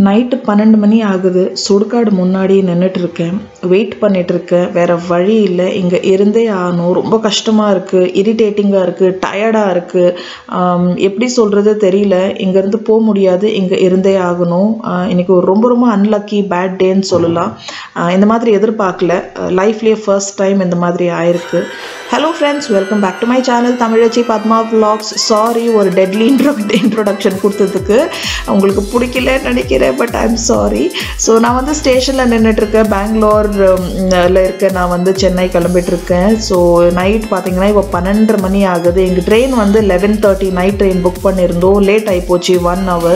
Night 12 மணி ஆகுது. சுடுகாடு முன்னாடி நின்றுட்டு இருக்கேன். வெயிட் பண்ணிட்டு இருக்கேன். வேற வழி இல்லை, இங்கே இருந்தே ஆகணும். ரொம்ப கஷ்டமாக இருக்குது, இரிட்டேட்டிங்காக இருக்குது, டயர்டாக இருக்குது. எப்படி சொல்கிறது தெரியல. இங்கேருந்து போக முடியாது, இங்கே இருந்தே ஆகணும். இன்றைக்கி ஒரு ரொம்ப ரொம்ப அன்லக்கி பேட் டேன்னு சொல்லலாம். இந்த மாதிரி எதிர்பார்க்கல. லைஃப்லேயே ஃபர்ஸ்ட் டைம் இந்த மாதிரி ஆயிருக்கு. Hello friends, welcome back to my channel Tamizhachi Padma vlogs. Sorry ஒரு டெட்லி இன்ட்ரோடக்ஷன் கொடுத்ததுக்கு. உங்களுக்கு பிடிக்கலன்னு நினைக்கிறேன், பட் ஐம் சாரி. ஸோ நான் வந்து ஸ்டேஷனில் நின்றுட்டுருக்கேன். பெங்களூரில் இருக்கேன். நான் வந்து சென்னை கிளம்பிட்டுருக்கேன். ஸோ நைட் பார்த்தீங்கன்னா இப்போ 12:30 மணி ஆகுது. எங்கள் ட்ரெயின் வந்து 11:30 நைட் ட்ரெயின் புக் பண்ணியிருந்தோம். லேட் ஆகிப்போச்சு 1 hour.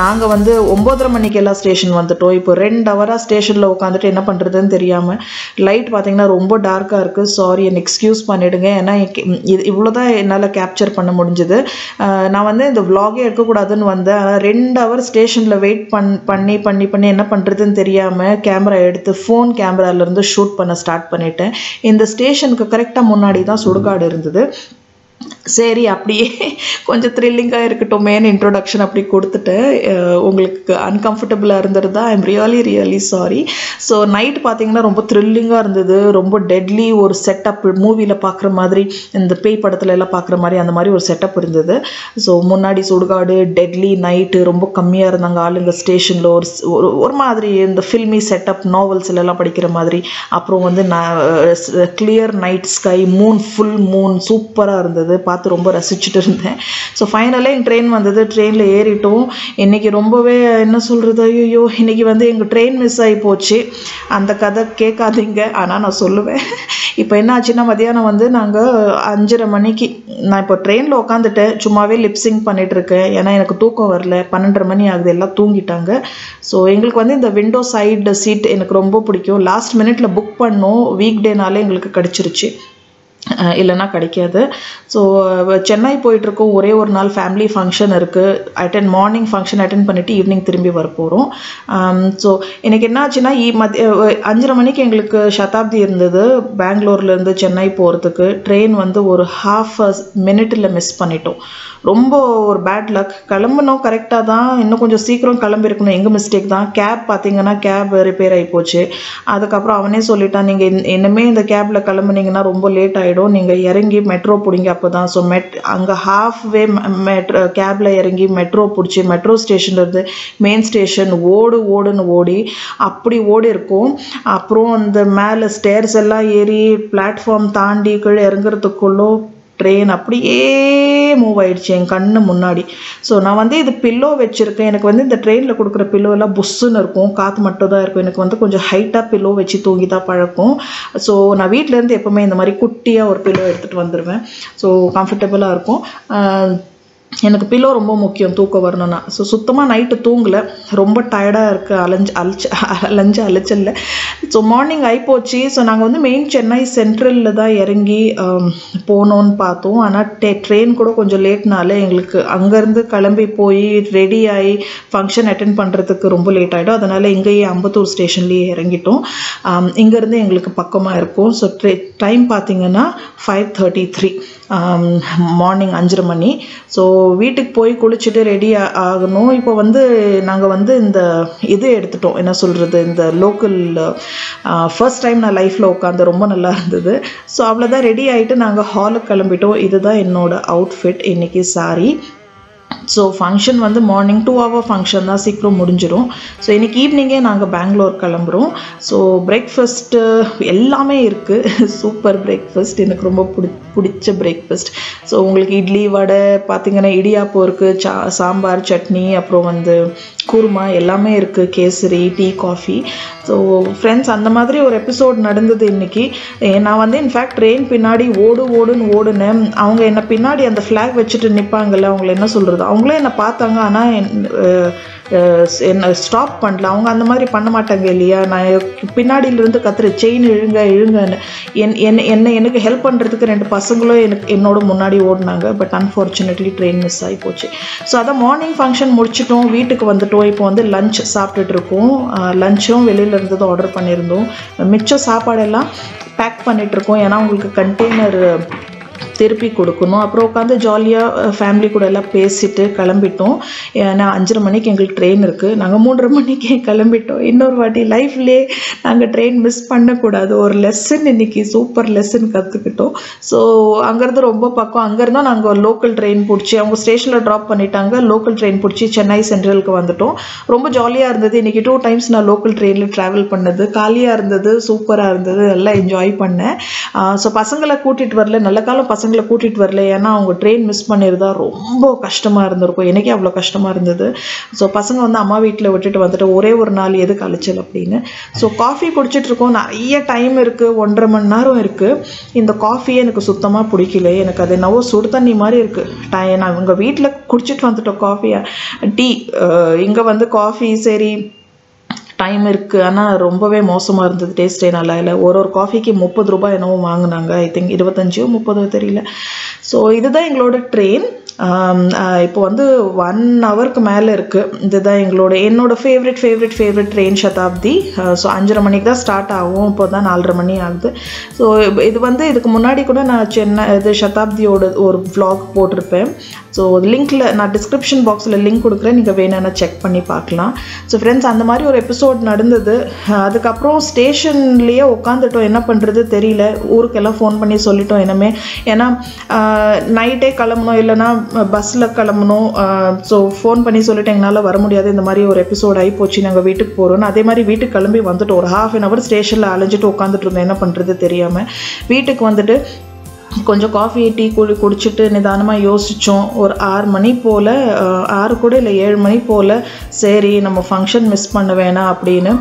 நாங்கள் வந்து 9:30 மணிக்கெல்லாம் ஸ்டேஷன் வந்துட்டோம். இப்போ 2 hour ஸ்டேஷனில் உட்காந்துட்டு என்ன பண்ணுறதுன்னு தெரியாமல். லைட் பார்த்தீங்கன்னா ரொம்ப டார்க்காக இருக்குது. சாரி, என்னை எக்ஸ்கியூஸ் பண்ணிவிடுங்க. ஏன்னா இவ்வளோ தான் என்னால் கேப்சர் பண்ண முடிஞ்சுது. நான் வந்து இந்த vlog எடுக்கக்கூடாதுன்னு வந்தேன். ஆனால் 2 hour ஸ்டேஷனில் வெயிட் பண்ணி என்ன பண்ணுறதுன்னு தெரியாமல் கேமரா எடுத்து ஃபோன் கேமராலேருந்து ஷூட் பண்ண ஸ்டார்ட் பண்ணிட்டேன். இந்த ஸ்டேஷனுக்கு கரெக்டாக முன்னாடி தான் சுடுகாடு இருந்தது. சரி, அப்படியே கொஞ்சம் த்ரில்லிங்காக இருக்கட்டுமேன்னு இன்ட்ரோடக்ஷன் அப்படி கொடுத்துட்டேன். உங்களுக்கு அன்கம்ஃபர்டபுளாக இருந்தது. I am really sorry. So night பார்த்தீங்கன்னா ரொம்ப த்ரில்லிங்காக இருந்தது. ரொம்ப டெட்லி ஒரு செட்டப், மூவியில் பார்க்குற மாதிரி, இந்த பேய் படத்துல எல்லாம் பார்க்குற மாதிரி அந்த மாதிரி ஒரு செட்டப் இருந்தது. ஸோ முன்னாடி சுடுகாடு, டெட்லி நைட்டு, ரொம்ப கம்மியாக இருந்தாங்க ஆளுங்க ஸ்டேஷனில். ஒரு மாதிரி இந்த ஃபில்மி செட்டப், நாவல்ஸ்லாம் படிக்கிற மாதிரி. அப்புறம் வந்து clear night sky, Moon, full Moon சூப்பராக இருந்தது. பார்த்து ரொம்ப ரசிச்சுட்டு இருந்தேன். ஸோ ஃபைனலாக எங்கள் ட்ரெயின் வந்தது. ட்ரெயினில் ஏறிட்டோம். இன்றைக்கி ரொம்பவே என்ன சொல்கிறது, ஐயோ இன்றைக்கி வந்து எங்கள் ட்ரெயின் மிஸ் ஆகி போச்சு. அந்த கதை கேட்காதீங்க, ஆனால் நான் சொல்லுவேன். இப்போ என்ன ஆச்சுன்னா, மதியானம் வந்து நாங்கள் 5:30 மணிக்கு நான் இப்போ ட்ரெயினில் உட்காந்துட்டேன். சும்மாவே லிப்சிங் பண்ணிகிட்டு இருக்கேன். ஏன்னா எனக்கு தூக்கம் வரல. 12:30 மணி ஆகுது, எல்லாம் தூங்கிட்டாங்க. ஸோ எங்களுக்கு வந்து இந்த விண்டோ சைடு சீட் எனக்கு ரொம்ப பிடிக்கும். லாஸ்ட் மினிட்ல புக் பண்ணோம். வீக் டேனாலே எங்களுக்கு கிடச்சிருச்சு, இல்லைன்னா கிடைக்காது. ஸோ சென்னை போயிட்டுருக்கோம். ஒரே ஒரு நாள் ஃபேமிலி ஃபங்க்ஷன் இருக்குது. மார்னிங் ஃபங்க்ஷன் அட்டென்ட் பண்ணிவிட்டு ஈவினிங் திரும்பி வர போகிறோம். ஸோ எனக்கு என்ன ஆச்சுன்னா, 5:30 மணிக்கு எங்களுக்கு சதாப்தி இருந்தது. பெங்களூர்லேருந்து சென்னை போகிறதுக்கு. ட்ரெயின் வந்து ஒரு ½ minute மிஸ் பண்ணிட்டோம். ரொம்ப ஒரு பேட் லக். கிளம்புனோம் கரெக்டாக தான், இன்னும் கொஞ்சம் சீக்கிரம் கிளம்பிருக்கணும். எங்கள் மிஸ்டேக் தான். கேப் பார்த்தீங்கன்னா கேப் ரிப்பேர் ஆகி போச்சு. அதுக்கப்புறம் அவனே சொல்லிட்டான், நீங்கள் இன்னுமே இந்த கேபில் கிளம்புனீங்கன்னா ரொம்ப லேட் ஆகிடும், நீங்கள் இறங்கி மெட்ரோ பிடிங்க. அப்போ தான் ஸோ அங்கே ஹாஃப்வே கேபில் இறங்கி மெட்ரோ பிடிச்சி மெட்ரோ ஸ்டேஷன்லேருந்து மெயின் ஸ்டேஷன் ஓடுன்னு ஓடி அப்படி ஓடி இருக்கும். அப்புறம் அந்த மேலே ஸ்டேர்ஸ் எல்லாம் ஏறி பிளாட்ஃபார்ம் தாண்டி கீழே இறங்குறதுக்குள்ளோ ட்ரெயின் அப்படியே மூவ் ஆயிடுச்சு என் கண்ணு முன்னாடி. ஸோ நான் வந்து இது பில்லோ வச்சுருக்கேன். எனக்கு வந்து இந்த ட்ரெயினில் கொடுக்குற பில்லோ எல்லாம் புஷ்ஷுன்னு இருக்கும், காற்று மட்டும் தான் இருக்கும். எனக்கு வந்து கொஞ்சம் ஹைட்டாக பில்லோ வச்சு தூங்கி தான் பழக்கம். ஸோ நான் வீட்டிலேருந்து எப்போவுமே இந்த மாதிரி குட்டியாக ஒரு பில்லோ எடுத்துகிட்டு வந்துடுவேன். ஸோ கம்ஃபர்டபுளாக இருக்கும். எனக்கு பில்லோ ரொம்ப முக்கியம் தூக்கம் வரணும்னா. ஸோ சுத்தமாக நைட்டு தூங்கலை, ரொம்ப டயர்டாக இருக்குது, அலைச்சல்ல. ஸோ மார்னிங் ஆகிப்போச்சு. ஸோ நாங்கள் வந்து மெயின் சென்னை சென்ட்ரலில் தான் இறங்கி போனோன்னு பார்த்தோம். ஆனால் ட்ரெயின் கூட கொஞ்சம் லேட்னால எங்களுக்கு அங்கேருந்து கிளம்பி போய் ரெடி ஆகி ஃபங்க்ஷன் அட்டென்ட் பண்ணுறதுக்கு ரொம்ப லேட் ஆகிடும். அதனால் இங்கேயே அம்பத்தூர் ஸ்டேஷன்லேயே இறங்கிட்டோம். இங்கேருந்து எங்களுக்கு பக்கமாக இருக்கும். ஸோ டைம் பார்த்திங்கன்னா 5:33 மார்னிங் 5:30 மணி. ஸோ வீட்டுக்கு போய் குளிச்சுட்டு ரெடி ஆகணும். இப்போ வந்து நாங்கள் வந்து இந்த இது எடுத்துட்டோம், என்ன சொல்கிறது, இந்த லோக்கல் ஃபர்ஸ்ட் டைம் நான் லைஃப்பில் உட்காந்து ரொம்ப நல்லா இருந்தது. ஸோ அவ்வளோதான், ரெடி ஆகிட்டு நாங்கள் ஹாலுக்கு கிளம்பிட்டோம். இதுதான் என்னோடய அவுட்ஃபிட் இன்றைக்கி, சாரி. ஸோ ஃபங்க்ஷன் வந்து மார்னிங் 2 hour ஃபங்க்ஷன் தான், சீக்கிரம் முடிஞ்சிடும். ஸோ இன்றைக்கி ஈவினிங்கே நாங்கள் பெங்களூர் கிளம்புறோம். ஸோ பிரேக்ஃபாஸ்ட்டு எல்லாமே இருக்குது. சூப்பர் பிரேக்ஃபாஸ்ட், எனக்கு ரொம்ப பிடிச்ச பிரேக்ஃபாஸ்ட். ஸோ உங்களுக்கு இட்லி, வடை, பார்த்திங்கன்னா இடியாப்பம் இருக்குது, சாம்பார், சட்னி, அப்புறம் வந்து குருமா எல்லாமே இருக்குது, kesari, tea, coffee. So friends, அந்த மாதிரி ஒரு எபிசோட் நடந்தது இன்றைக்கி. நான் வந்து இன்ஃபேக்ட் ட்ரெயின் பின்னாடி ஓடுன்னு ஓடுனேன். அவங்க என்னை பின்னாடி அந்த ஃப்ளாக் வச்சுட்டு நிற்பாங்கள்ல, அவங்கள என்ன சொல்கிறது, அவங்களே என்னை பார்த்தாங்க. ஆனால் என்ன ஸ்டாப் பண்ணல. அவங்க அந்த மாதிரி பண்ண மாட்டாங்க இல்லையா. நான் பின்னாடியிலேருந்து கத்துற செயின் இழுங்கன்னு எனக்கு ஹெல்ப் பண்ணுறதுக்கு 2 பசங்களும் என்னோட முன்னாடி ஓடினாங்க. பட் அன்ஃபார்ச்சுனேட்லி ட்ரெயின் மிஸ் ஆகி போச்சு. ஸோ அதான் மார்னிங் ஃபங்க்ஷன் முடிச்சிட்டோம், வீட்டுக்கு வந்துட்டோம். இப்போ வந்து லஞ்ச் சாப்பிட்டுட்டு இருக்கோம். லஞ்சும் வெளியில் இருந்தது ஆர்டர் பண்ணியிருந்தோம். மிச்சம் சாப்பாடெல்லாம் பேக் பண்ணிகிட்ருக்கோம். ஏன்னா உங்களுக்கு கண்டெய்னர் திருப்பி கொடுக்கணும். அப்புறம் உட்காந்து ஜாலியாக ஃபேமிலி கூட எல்லாம் பேசிட்டு கிளம்பிட்டோம். ஏன்னா 5:30 மணிக்கு எங்களுக்கு ட்ரெயின் இருக்குது. நாங்கள் 3:30 மணிக்கு கிளம்பிட்டோம். இன்னொரு வாட்டி லைஃப்லேயே நாங்கள் ட்ரெயின் மிஸ் பண்ணக்கூடாது. ஒரு லெசன் இன்னைக்கு சூப்பர் லெசன் கற்றுக்கிட்டோம். ஸோ அங்கேருந்து ரொம்ப பக்கம். அங்கேருந்தோம் நாங்கள் லோக்கல் ட்ரெயின் பிடிச்சி, அவங்க ஸ்டேஷனில் ட்ராப் பண்ணிட்டாங்க. லோக்கல் ட்ரெயின் பிடிச்சி சென்னை சென்ட்ரலுக்கு வந்துட்டோம். ரொம்ப ஜாலியாக இருந்தது. இன்றைக்கி 2 டைம்ஸ் நான் லோக்கல் ட்ரெயினில் ட்ராவல் பண்ணது. காலியாக இருந்தது, சூப்பராக இருந்தது, எல்லாம் என்ஜாய் பண்ணேன். ஸோ பசங்களை கூட்டிகிட்டு வரல, நல்ல காலம் பசங்களை கூட்டிகிட்டு வரல. ஏன்னா அவங்க ட்ரெயின் மிஸ் பண்ணியிருந்தா ரொம்ப கஷ்டமாக இருந்திருக்கும். எனக்கே அவ்வளோ கஷ்டமாக இருந்தது. ஸோ பசங்க வந்து அம்மா வீட்டில் விட்டுட்டு வந்துட்டு ஒரே ஒரு நாள் எதுக்கு அழைச்சல் அப்படின்னு. ஸோ காஃபி குடிச்சிட்ருக்கோம். நிறைய டைம் இருக்குது, 1.5 மணி நேரம் இருக்குது. இந்த காஃபியே எனக்கு சுத்தமாக பிடிக்கல. எனக்கு அது என்னவோ சுடு தண்ணி மாதிரி இருக்குது. நான் உங்கள் வீட்டில் குடிச்சிட்டு வந்துட்டோம் காஃபியை. டீ இங்கே வந்து காஃபி சரி டைம் இருக்குது, ஆனால் ரொம்பவே மோசமாக இருந்தது. டேஸ்ட்டே நல்லா இல்லை. ஒரு காஃபிக்கு 30 ரூபாய் என்னவோ வாங்கினாங்க. ஐ திங்க் 25 30 தெரியல. ஸோ இதுதான் எங்களோட ட்ரெயின். இப்போ வந்து 1 ஹவருக்கு மேலே இருக்குது. இதுதான் என்னோட ஃபேவரட் ட்ரெயின் சதாப்தி. ஸோ 5:30 மணிக்கு தான் ஸ்டார்ட் ஆகும். இப்போ தான் 4:30 மணி ஆகுது. ஸோ இது வந்து இதுக்கு முன்னாடி கூட நான் சதாப்தியோட ஒரு vlog போட்டிருப்பேன். ஸோ லிங்க்கில் நான் டிஸ்கிரிப்ஷன் பாக்ஸில் லிங்க் கொடுக்குறேன், நீங்கள் வேணும்னா செக் பண்ணி பார்க்கலாம். ஸோ ஃப்ரெண்ட்ஸ், அந்த மாதிரி ஒரு எபிசோட் நடந்தது. அதுக்கப்புறம் ஸ்டேஷன்லேயே உட்காந்துட்டோம். என்ன பண்ணுறது தெரியல. ஊருக்கெல்லாம் ஃபோன் பண்ணி சொல்லிட்டோம் இனிமே. ஏன்னா நைட்டே கிளம்பணும், இல்லைனா பஸ்ஸில் கிளம்பணும். ஸோ ஃபோன் பண்ணி சொல்லிட்டு எங்களால் வர முடியாது, இந்த மாதிரி ஒரு எபிசோட் ஆகி போச்சு, நாங்கள் வீட்டுக்கு போகிறோன்னு. அதே மாதிரி வீட்டுக்கு கிளம்பி வந்துட்டோம். ஒரு ½ an hour ஸ்டேஷனில் அலைஞ்சிட்டு உட்காந்துட்டு இருந்தோம், என்ன பண்ணுறது தெரியாமல். வீட்டுக்கு வந்துட்டு கொஞ்சம் காஃபி டீ குடிச்சிட்டு நிதானமாக யோசித்தோம். ஒரு 6 மணி போல், 6 கூட இல்லை 7 மணி போல், சரி நம்ம ஃபங்க்ஷன் மிஸ் பண்ண வேணாம் அப்படின்னு.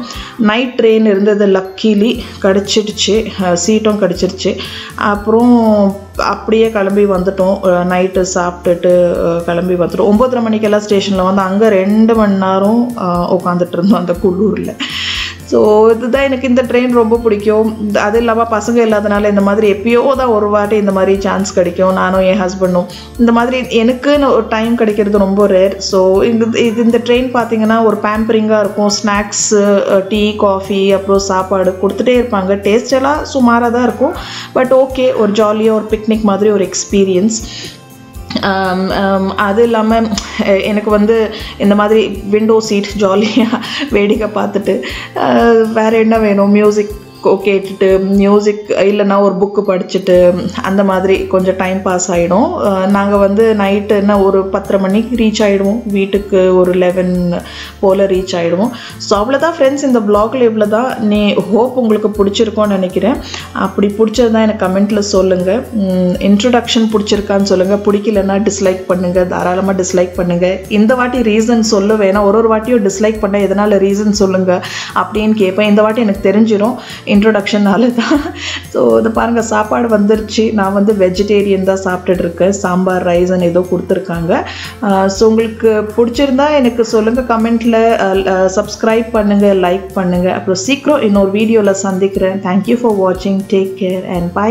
நைட் ட்ரெயின் இருந்தது, லக்கிலி கிடச்சிடுச்சு, சீட்டும் கிடச்சிருச்சு. அப்புறம் அப்படியே கிளம்பி வந்துட்டோம். நைட்டு சாப்பிட்டுட்டு கிளம்பி வந்துட்டோம். 9:30 மணிக்கெல்லாம் ஸ்டேஷனில் வந்து அங்கே 2 மணி நேரம் உட்காந்துட்டு இருந்தோம் அந்த குளூரில். ஸோ இதுதான் எனக்கு இந்த ட்ரெயின் ரொம்ப பிடிக்கும். அது இல்லாமல் பசங்க இல்லாதனால இந்த மாதிரி எப்பயோ தான் ஒரு வாட்டி இந்த மாதிரி சான்ஸ் கிடைக்கும். நானும் என் ஹஸ்பண்டும் இந்த மாதிரி எனக்குன்னு ஒரு டைம் கிடைக்கிறது ரொம்ப ரேர். ஸோ இந்த ட்ரெயின் பார்த்திங்கன்னா ஒரு பேம்பரிங்காக இருக்கும். ஸ்நாக்ஸு, டீ, காஃபி, அப்புறம் சாப்பாடு கொடுத்துட்டே இருப்பாங்க. டேஸ்ட் எல்லாம் சுமாராக தான் இருக்கும். பட் ஓகே, ஒரு ஜாலியாக ஒரு பிக்னிக் மாதிரி ஒரு எக்ஸ்பீரியன்ஸ். அது இல்லாமல் எனக்கு வந்து இந்த மாதிரி விண்டோ சீட் ஜாலியாக வேடிக்கை பார்த்துட்டு வேறு என்ன வேணும், மியூசிக் கேட்டுட்டு, மியூசிக் இல்லைன்னா ஒரு புக்கு படிச்சுட்டு அந்த மாதிரி கொஞ்சம் டைம் பாஸ் ஆகிடும். நாங்கள் வந்து நைட்டு என்ன ஒரு 10:30 மணிக்கு ரீச் ஆகிடுவோம் வீட்டுக்கு. ஒரு 11 போல் ரீச் ஆகிடுவோம். ஸோ அவ்வளோதான் ஃப்ரெண்ட்ஸ், இந்த வ்ளாகில் இவ்வளோ தான். ஹோப் உங்களுக்கு பிடிச்சிருக்கோன்னு நினைக்கிறேன். அப்படி பிடிச்சது தான் எனக்கு கமெண்ட்டில் சொல்லுங்கள். இன்ட்ரொடக்ஷன் பிடிச்சிருக்கான்னு சொல்லுங்கள். பிடிக்கலன்னா டிஸ்லைக் பண்ணுங்கள், தாராளமாக டிஸ்லைக் பண்ணுங்கள். இந்த வாட்டி ரீசன் சொல்ல வேணாம், ஒரு வாட்டியும் டிஸ்லைக் பண்ண எதனால் ரீசன் சொல்லுங்கள் அப்படின்னு கேட்பேன். இந்த வாட்டி எனக்கு தெரிஞ்சிடும் இன்ட்ரொடக்ஷனால தான். ஸோ இது பாருங்கள், சாப்பாடு வந்துருச்சு. நான் வந்து வெஜிடேரியன் தான் சாப்பிட்டுட்டு இருக்கேன். சாம்பார், ரைஸ்ன்னு ஏதோ கொடுத்துருக்காங்க. ஸோ உங்களுக்கு பிடிச்சிருந்தா எனக்கு சொல்லுங்கள் கமெண்ட்டில். சப்ஸ்கிரைப் பண்ணுங்கள், லைக் பண்ணுங்கள். அப்புறம் சீக்கிரம் இன்னொரு வீடியோவில் சந்திக்கிறேன். தேங்க்யூ ஃபார் வாட்சிங். Take care and by.